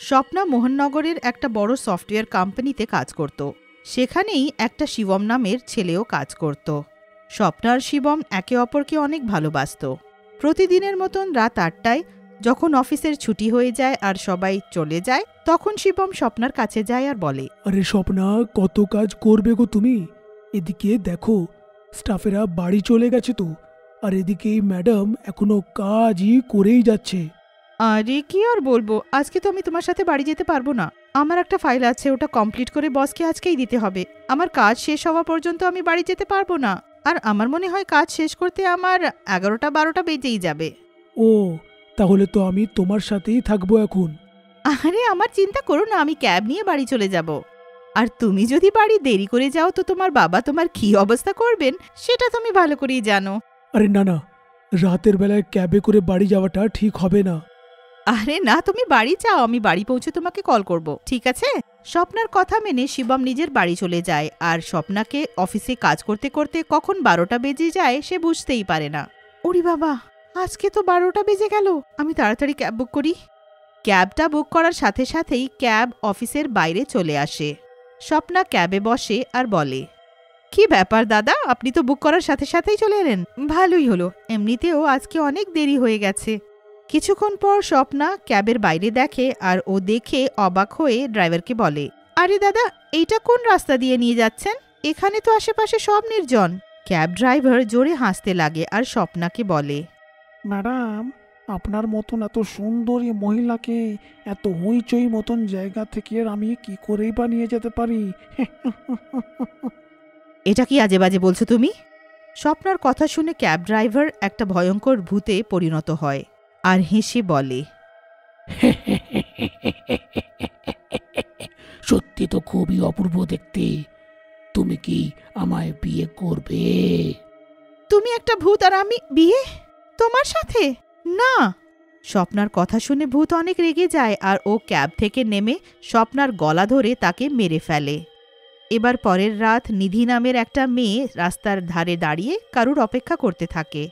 স্বপ্না মোহননগরের একটা বড় সফটওয়্যার কোম্পানিতে কাজ করত। সেখানেই একটা শিবম নামের ছেলেও কাজ করত। স্বপ্না আর শিবম একে অপরকে অনেক ভালোবাসত। প্রতিদিনের মতন রাত 8টায় যখন অফিসের ছুটি হয়ে যায় আর সবাই চলে যায়, তখন শিবম স্বপ্নার কাছে যায় আর বলে, আরে স্বপ্না, কত কাজ করবে গো তুমি? এদিকে দেখো, স্টাফেরা বাড়ি চলে গেছে তো, আর এদিকে এই ম্যাডাম এখনো কাজই করেই যাচ্ছে। আরে কি আর বলবো, আজকে তো আমি তোমার সাথে বাড়ি যেতে পারবো না। আমার একটা ফাইল আছে, ওটা কমপ্লিট করে বসকে আজকেই দিতে হবে। আমার কাজ শেষ হওয়া পর্যন্ত আমি বাড়ি যেতে পারবো না। আর আমার মনে হয় কাজ শেষ করতে আমার 11টা-12টা বেজেই যাবে। ও, তাহলে তো আমি তোমার সাথেই থাকবো এখন। আরে আমার চিন্তা করো না, আমি ক্যাব নিয়ে বাড়ি চলে যাব। আর তুমি যদি বাড়ি দেরি করে যাও তো তোমার বাবা তোমার কি অবস্থা করবেন সেটা তুমি ভালো করেই জানো। আরে না না, রাতের বেলায় ক্যাবে করে বাড়ি যাওয়াটা ঠিক হবে না। আরে না, তুমি বাড়ি যাও, আমি বাড়ি পৌঁছে তোমাকে কল করব, ঠিক আছে? স্বপ্নার কথা মেনে শিবম নিজের বাড়ি চলে যায়। আর স্বপ্নাকে অফিসে কাজ করতে করতে কখন 12টা বেজে যায় সে বুঝতেই পারে না। ওরে বাবা, আজকে তো 12টা বেজে গেল। আমি তাড়াতাড়ি ক্যাব বুক করি। ক্যাবটা বুক করার সাথে সাথেই ক্যাব অফিসের বাইরে চলে আসে। স্বপ্না ক্যাবে বসে আর বলে, কি ব্যাপার দাদা, আপনি তো বুক করার সাথে সাথেই চলে এলেন। ভালোই হলো, এমনিতেও আজকে অনেক দেরি হয়ে গেছে। কিছুক্ষণ পর স্বপ্না ক্যাবের বাইরে দেখে আর ও দেখে অবাক হয়ে ড্রাইভারকে বলে, আরে দাদা, এইটা কোন রাস্তা দিয়ে নিয়ে যাচ্ছেন? এখানে তো আশেপাশে সব নির্জন। ক্যাব ড্রাইভার জোরে হাসতে লাগে আর স্বপ্নাকে বলে, ম্যাডাম, আপনার মতন এত সুন্দরী মহিলাকে এত হইচই মতন জায়গা থেকে আমি কি করেই বা নিয়ে যেতে পারি? এটা কি আজে বাজে বলছো তুমি? স্বপ্নার কথা শুনে ক্যাব ড্রাইভার একটা ভয়ঙ্কর ভূতে পরিণত হয় আর হেসে বলে, সত্যি তো খুবই অপূর্ব দেখতে। তুমি কি আমায় বিয়ে করবে? তুমি একটা ভূত আর আমি বিয়ে তোমার সাথে? না। স্বপ্নার কথা শুনে ভূত অনেক রেগে যায় আর ও ক্যাব থেকে নেমে স্বপ্নার গলা ধরে তাকে মেরে ফেলে। এবার পরের রাত নিধি নামের একটা মেয়ে রাস্তার ধারে দাঁড়িয়ে কারুর অপেক্ষা করতে থাকে।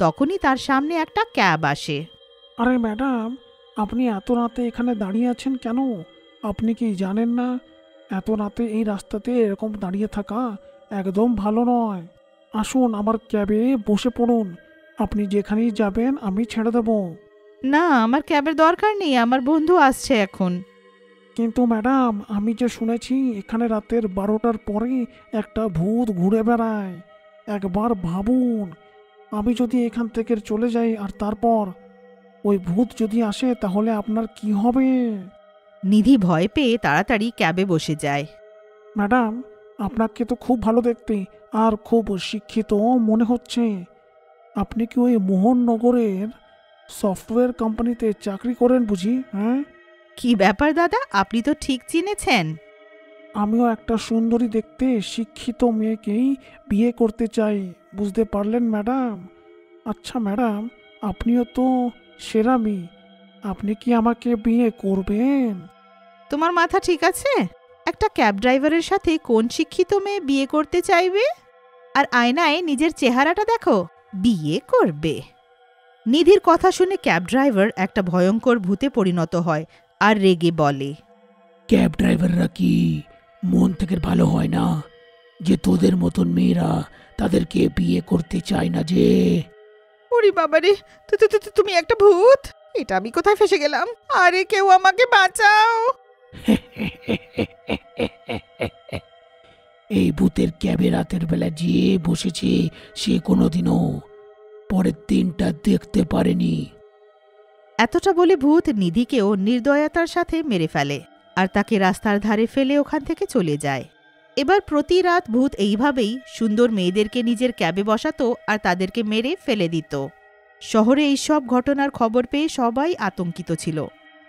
তখনই তার সামনে একটা ক্যাব আসে। আরে ম্যাডাম, আপনি এত রাতে এখানে দাঁড়িয়ে আছেন কেন? আপনি কি জানেন না এত রাতে এই রাস্তাতে এরকম দাঁড়িয়ে থাকা একদম ভালো নয়? আসুন আমার ক্যাবে বসে পড়ুন, আপনি যেখানেই যাবেন আমি ছেড়ে দেব। না, আমার ক্যাবের দরকার নেই, আমার বন্ধু আসছে এখন। কিন্তু ম্যাডাম, আমি যে শুনেছি এখানে রাতের 12টার পরে একটা ভূত ঘুরে বেড়ায়। একবার ভাবুন, আমি যদি এখান থেকে চলে যাই আর তারপর ওই ভূত যদি আসে তাহলে আপনার কি হবে? নিধি ভয় পেয়ে তাড়াতাড়ি ক্যাবে বসে যায়। ম্যাডাম, আপনাকে তো খুব ভালো দেখতে আর খুব শিক্ষিত মনে হচ্ছে। আপনি কি ওই মোহননগরের সফটওয়্যার কোম্পানিতে চাকরি করেন বুঝি? হ্যাঁ, কি ব্যাপার দাদা, আপনি তো ঠিক চিনেছেন। আমিও একটা সুন্দরী দেখতে শিক্ষিত মেয়েকেই বিয়ে করতে চাই, বুঝতে পারলেন ম্যাডাম? আচ্ছা ম্যাডাম, আপনিও তো সেরা মেয়ে, আপনি কি আমাকে বিয়ে করবেন? তোমার মাথা ঠিক আছে? একটা ক্যাব ড্রাইভারের সাথে কোন শিক্ষিত মেয়ে বিয়ে করতে চাইবে? আর আয়নায় নিজের চেহারাটা দেখো, বিয়ে করবে। নিধির কথা শুনে ক্যাব ড্রাইভার একটা ভয়ঙ্কর ভূতে পরিণত হয় আর রেগে বলে, ক্যাব ড্রাইভাররা কি মন থেকে ভালো হয় না যে তোদের মতন মেয়েরা তাদেরকে বিয়ে করতে চায় না? যে ওরে বাবারে, তুমি একটা ভূত! এটা আমি কোথায় ফেসে গেলাম? আরে কেউ আমাকে বাঁচাও! এই ভূতের ক্যাবে রাতের বেলা যে বসেছে সে কোনোদিনও পরের দিনটা দেখতে পারেনি। এতটা বলে ভূত নিধিকেও নির্দয়তার সাথে মেরে ফেলে আর তাকে রাস্তার ধারে ফেলে ওখান থেকে চলে যায়। এবার প্রতি রাত ভূত এইভাবেই সুন্দর মেয়েদেরকে নিজের ক্যাবে বসাতো আর তাদেরকে মেরে ফেলে দিত। শহরে এইসব ঘটনার খবর পেয়ে সবাই আতঙ্কিত ছিল।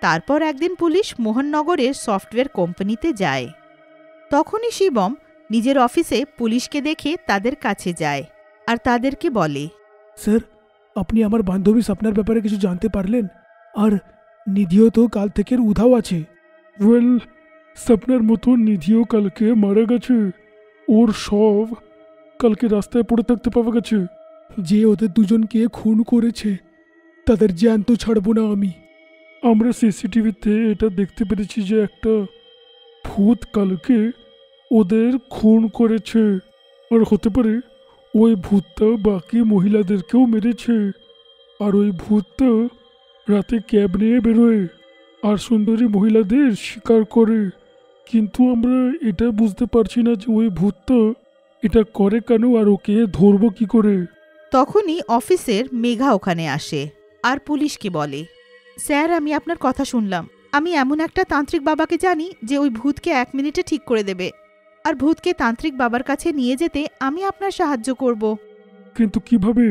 তারপর একদিন পুলিশ মোহননগরের সফটওয়্যার কোম্পানিতে যায়। তখনই শিবম নিজের অফিসে পুলিশকে দেখে তাদের কাছে যায় আর তাদেরকে বলে, স্যার, আপনি আমার বান্ধবী স্বপ্নার ব্যাপারে কিছু জানতে পারলেন? আর নিধিও তো কাল থেকে উধাও আছে। ওয়েল, স্বপ্নের মতো নিধিও কালকে মারা গেছে। ওর সব কালকে রাস্তায় পড়ে থাকতে পাওয়া গেছে। যে ওদের দুজনকে খুন করেছে তাদের জ্যান্ত ছাড়বো না আমি। আমরা সিসিটিভিতে এটা দেখতে পেরেছি যে একটা ভূত কালকে ওদের খুন করেছে। আর হতে পারে ওই ভূতটা বাকি মহিলাদেরকেও মেরেছে। আর ওই ভূতটা রাতে ক্যাব নিয়ে বেরোয় আর সুন্দরী মহিলাদের শিকার করে। কিন্তু আমরা এটা বুঝতে পারছি না যে ওই ভূতটা এটা করে কেন আর ওকে ধরবো কি করে। তখনই অফিসের মেঘা ওখানে আসে আর পুলিশকে বলে, স্যার আমি আপনার কথা শুনলাম। আমি এমন একটা তান্ত্রিক বাবাকে জানি যে ওই ভূতকে 1 মিনিটে ঠিক করে দেবে। আর ভূতকে তান্ত্রিক বাবার কাছে নিয়ে যেতে আমি আপনার সাহায্য করব। কিন্তু কিভাবে?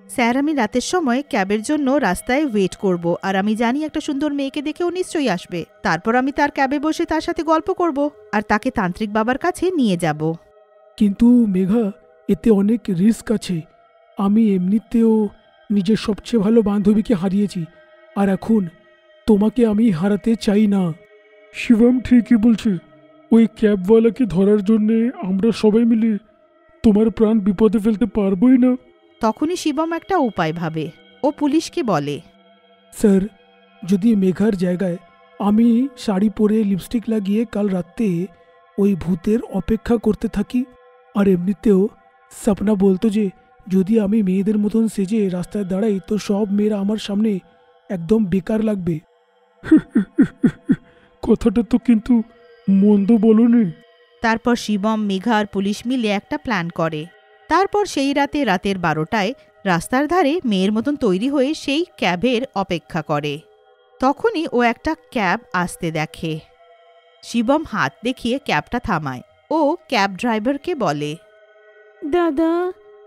স্যার আমি রাতের সময় ক্যাবের জন্য রাস্তায় ওয়েট করব, আর আমি জানি একটা সুন্দর মেয়েকে দেখে ও নিশ্চয়ই আসবে। তারপর আমি তার ক্যাবে বসে তার সাথে গল্প করব আর তাকে তান্ত্রিক বাবার কাছে নিয়ে যাব। কিন্তু মেঘা, এতে অনেক রিস্ক আছে। আমি এমনিতেও নিজের সবচেয়ে ভালো বান্ধবীকে হারিয়েছি, আর এখন তোমাকে আমি হারাতে চাই না। শিবম ঠিকই বলছে। ওই ক্যাবওয়ালাকে ধরার জন্যে আমরা সবাই মিলে তোমার প্রাণ বিপদে ফেলতে পারবোই না। তখনই শিবম একটা উপায় ভাবে। ও পুলিশকে বলে, স্যার, যদি মেঘার জায়গায় আমি শাড়ি পরে লিপস্টিক লাগিয়ে কাল রাতে ওই ভূতের অপেক্ষা করতে থাকি। আর এমনিতেও সপনা বলতো যে যদি আমি মেয়েদের মতন সেজে রাস্তায় দাঁড়াই তো সব মেয়েরা আমার সামনে একদম বেকার লাগবে। কথাটা তো কিন্তু মন্দ বলনি। তারপর শিবম, মেঘা আর পুলিশ মিলে একটা প্ল্যান করে। তারপর সেই রাতের 12টায় রাস্তার ধারে মেয়ের মতন তৈরি হয়ে সেই ক্যাবের অপেক্ষা করে। তখনই ও একটা ক্যাব আসতে দেখে। শিবম হাত দেখিয়ে ক্যাবটা থামায়। ও ক্যাব ড্রাইভারকে বলে, দাদা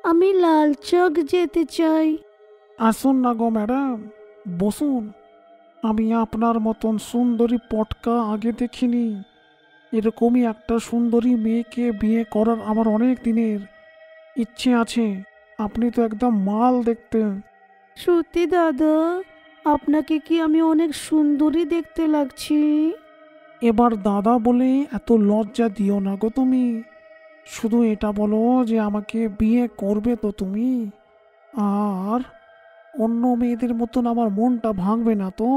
আমি লালচক যেতে চাই। আসুন না গো ম্যাডাম, বসুন। আমি আপনার মতন সুন্দরী পটকা আগে দেখিনি। এরকমই একটা সুন্দরী মেয়েকে বিয়ে করার আমার অনেক দিনের ইচ্ছে আছে। আপনি তো একদম মাল দেখতে। সত্যি দাদা, আপনাকে কি আমি অনেক সুন্দরী দেখতে লাগছি? এবার দাদা বলে এত লজ্জা দিও না গো তুমি। শুধু এটা বলো যে আমাকে বিয়ে করবে তো তুমি, আর অন্য মেয়েদের মতন আমার মনটা ভাঙবে না তো?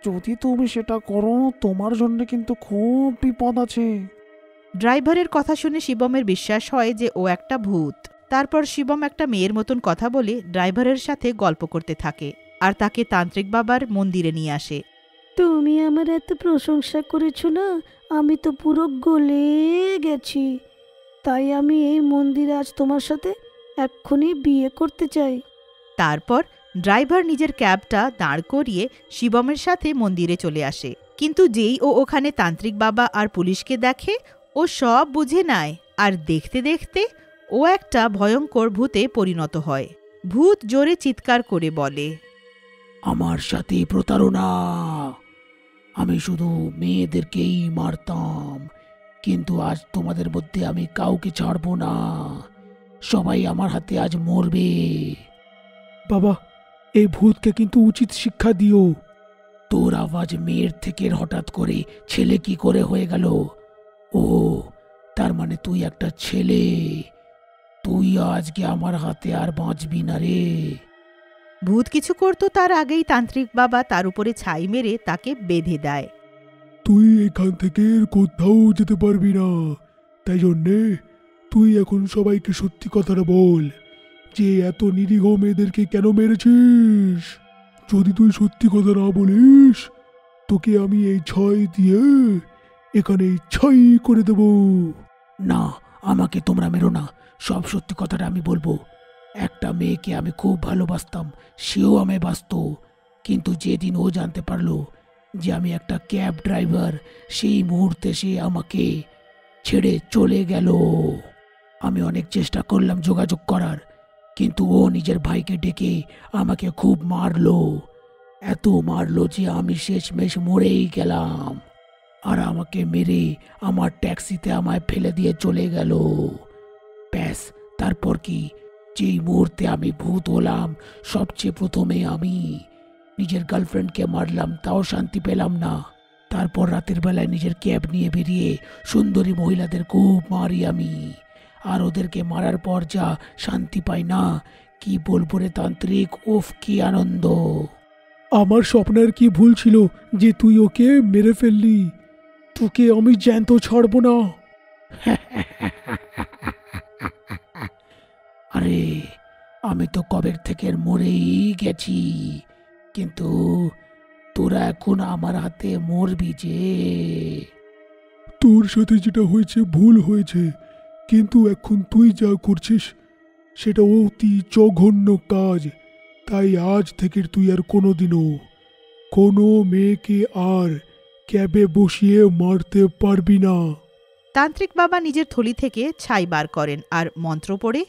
যদি তুমি সেটা করো তোমার জন্য কিন্তু খুব বিপদ আছে। ড্রাইভারের কথা শুনে শিবমের বিশ্বাস হয় যে ও একটা ভূত। তারপর শিবম একটা মেয়ের মতন কথা বলে ড্রাইভারের সাথে গল্প করতে থাকে আর তাকে তান্ত্রিক বাবার মন্দিরে নিয়ে আসে। তুমি আমার এত প্রশংসা করেছো না, আমি তো পুরো গলে গেছি। তাই আমি এই মন্দিরে আজ তোমার সাথে এক্ষুনি বিয়ে করতে চাই। তারপর ড্রাইভার নিজের ক্যাবটা দাঁড় করিয়ে শিবমের সাথে মন্দিরে চলে আসে। কিন্তু যেই ও ওখানে তান্ত্রিক বাবা আর পুলিশকে দেখে, ও সব বুঝে নেয় আর দেখতে দেখতে ও একটা ভয়ঙ্কর ভূতে পরিণত হয়। ভূত জোরে চিৎকার করে বলে, আমার সাথে প্রতারণা। আমি শুধু মেয়েদেরকেই মারতাম, কিন্তু আজ তোমাদের মধ্যে আমি কাউকে ছাড়বো না। সবাই আমার হাতে আজ মরবে। বাবা, এই ভূতকে কিন্তু উচিত শিক্ষা দিও। তোর আওয়াজ মেয়ের থেকে হঠাৎ করে ছেলে কি করে হয়ে গেল? ও, তার মানে তুই একটা ছেলে। তুই আজকে আমার হাতে আর বাঁচবি না রে। ভূত কিছু করতো তার আগেই তান্ত্রিক বাবা তার উপরে ছাই মেরে তাকে বেঁধে দেয়। তুই এখান থেকে কোথাও যেতে পারবি না। তাই জন্যে তুই এখন সবাইকে সত্যি কথাটা বল যে এত নিরীহ মেয়েদেরকে কেন মেরেছিস। যদি তুই সত্যি কথা না বলিস তোকে আমি এই ছাই দিয়ে এখানে ছাই করে দেব। না, আমাকে তোমরা মেরো না। সব সত্যি কথাটা আমি বলবো। একটা মেয়েকে আমি খুব ভালোবাসতাম, সেও আমায় বাসত। কিন্তু যেদিন ও জানতে পারলো যে আমি একটা ক্যাব ড্রাইভার, সেই মুহূর্তে সে আমাকে ছেড়ে চলে গেল। আমি অনেক চেষ্টা করলাম যোগাযোগ করার, কিন্তু ও নিজের ভাইকে ডেকে আমাকে খুব মারলো। এত মারলো যে আমি শেষমেশ মরেই গেলাম। আর আমাকে মেরে আমার ট্যাক্সিতে আমায় ফেলে দিয়ে চলে গেল। ব্যাস, তারপর কি? যেই মুহূর্তে আমি ভূত হলাম, সবচেয়ে প্রথমে আমি নিজের গার্লফ্রেন্ডকে মারলাম, তাও শান্তি পেলাম না। তারপর রাতের বেলায় নিজের ক্যাব নিয়ে বেরিয়ে সুন্দরী মহিলাদের খুব মারি আমি। আর ওদেরকে মারার পর যা শান্তি পাই না, কি বলবো রে তান্ত্রিক, উফ কি আনন্দ। আমার স্বপ্নের কি ভুল ছিল যে তুই ওকে মেরে ফেললি? তোকে আমি জ্যান্ত ছাড়বো না। আরে আমি তো কবের থেকে মরেই গেছি, কিন্তু তোরা এখন আমার হাতে মরবি যে। তোর সাথে যেটা হয়েছে ভুল হয়েছে, কিন্তু এখন তুই যা করছিস সেটা অতি জঘন্য কাজ। তাই আজ থেকে তুই আর কোনোদিনও কোনো মেয়েকে আর ক্যাবে বসিয়ে মারতে পারবি না। তান্ত্রিক বাবা নিজের থলি থেকে ছাই বার করেন আর মন্ত্র পড়ে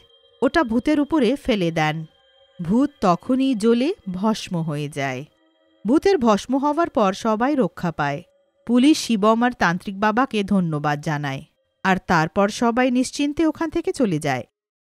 ওটা ভূতের উপরে ফেলে দেন। ভূত তখনই জ্বলে ভস্ম হয়ে যায়। ভূতের ভস্ম হওয়ার পর সবাই রক্ষা পায়। পুলিশ শিবম আর তান্ত্রিক বাবাকে ধন্যবাদ জানায়, আর তারপর সবাই নিশ্চিন্তে ওখান থেকে চলে যায়।